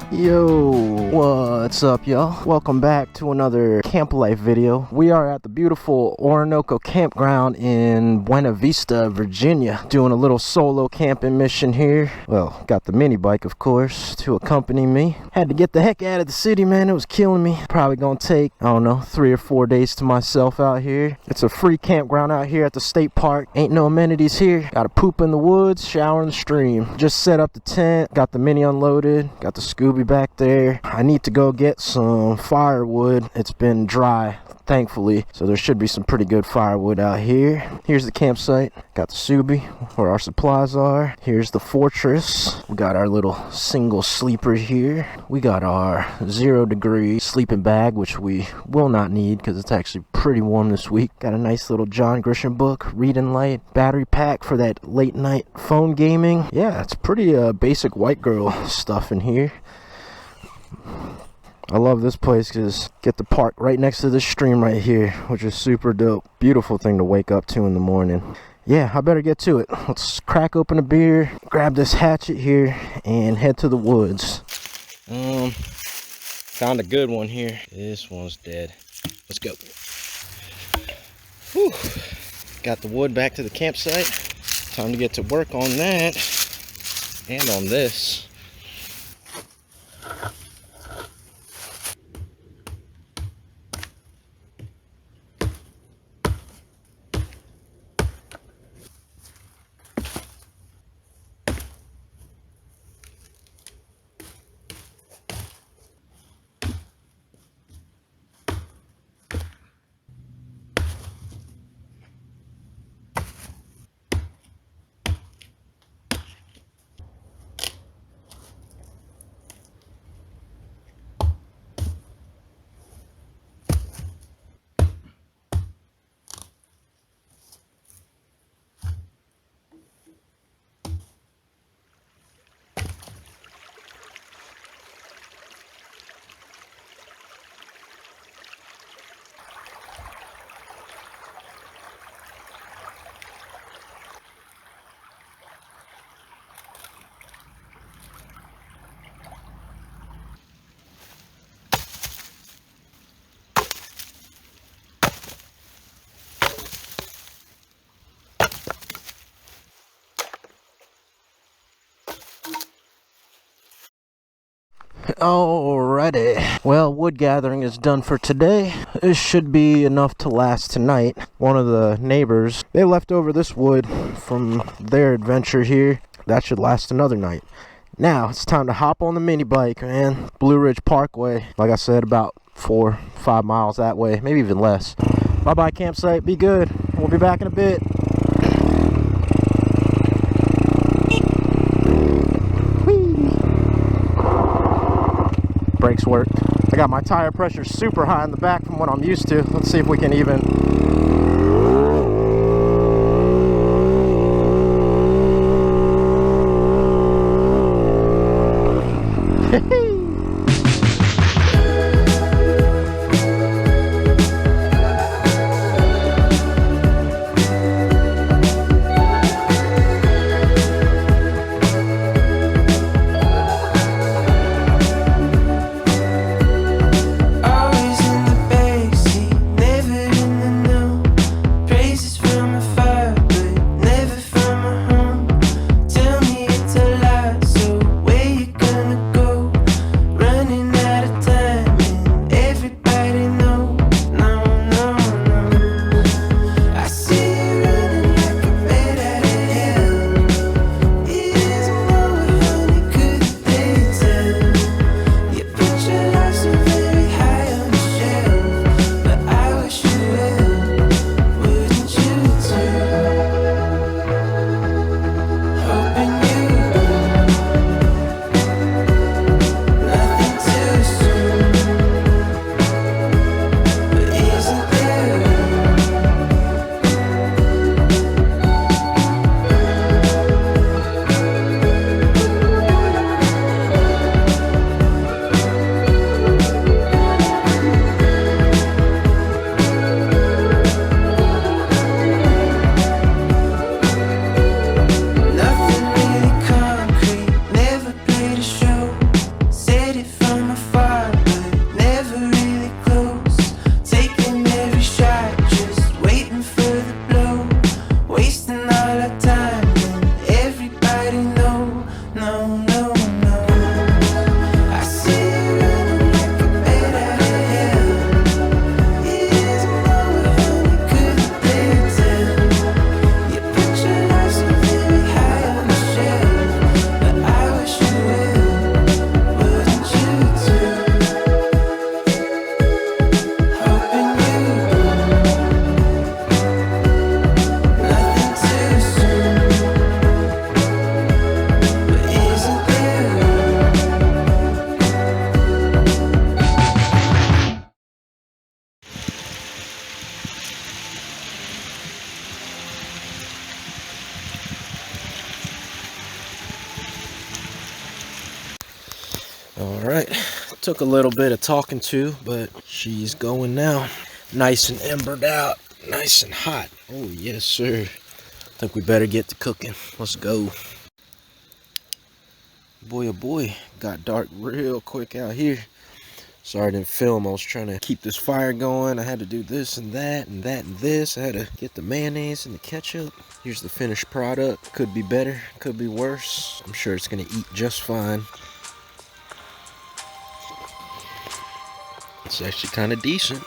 Yo, what's up, y'all? Welcome back to another camp life video. We are at the beautiful Orinoco campground in Buena Vista, Virginia, doing a little solo camping mission here. Well, got the mini bike, of course, to accompany me. Had to get the heck out of the city, man. It was killing me. Probably gonna take, I don't know, 3 or 4 days to myself out here. It's a free campground out here at the state park. Ain't no amenities here. Gotta poop in the woods, shower in the stream. Just set up the tent, got the mini unloaded, got the Scooby back there. I need to go get some firewood. It's been dry, thankfully, so there should be some pretty good firewood out here. Here's the campsite. Got the Scooby where our supplies are. Here's the fortress. We got our little single sleeper here. We got our 0-degree sleeping bag, which we will not need because it's actually pretty warm this week. Got a nice little John Grisham book, reading light, battery pack for that late night phone gaming. Yeah, it's pretty basic white girl stuff in here. I love this place because get the park right next to this stream right here, which is super dope. Beautiful thing to wake up to in the morning. Yeah, I better get to it. Let's crack open a beer, grab this hatchet here, and head to the woods. Found a good one here. This one's dead. Let's go. Whew. Got the wood back to the campsite. Time to get to work on that and on this. Alrighty. Well, wood gathering is done for today. This should be enough to last tonight. One of the neighbors, they left over this wood from their adventure here. That should last another night. Now, it's time to hop on the mini bike, man. Blue Ridge Parkway. Like I said, about 4-5 miles that way, maybe even less. Bye-bye, campsite. Be good. We'll be back in a bit. Brakes work. I got my tire pressure super high in the back from what I'm used to. Let's see if we can even. All right, took a little bit of talking to, but she's going now. Nice and embered out, nice and hot. Oh yes, sir. I think we better get to cooking. Let's go. Boy, oh boy, got dark real quick out here. Sorry I didn't film. I was trying to keep this fire going. I had to do this and that and that and this. I had to get the mayonnaise and the ketchup. Here's the finished product. Could be better, could be worse. I'm sure it's gonna eat just fine. It's actually kind of decent.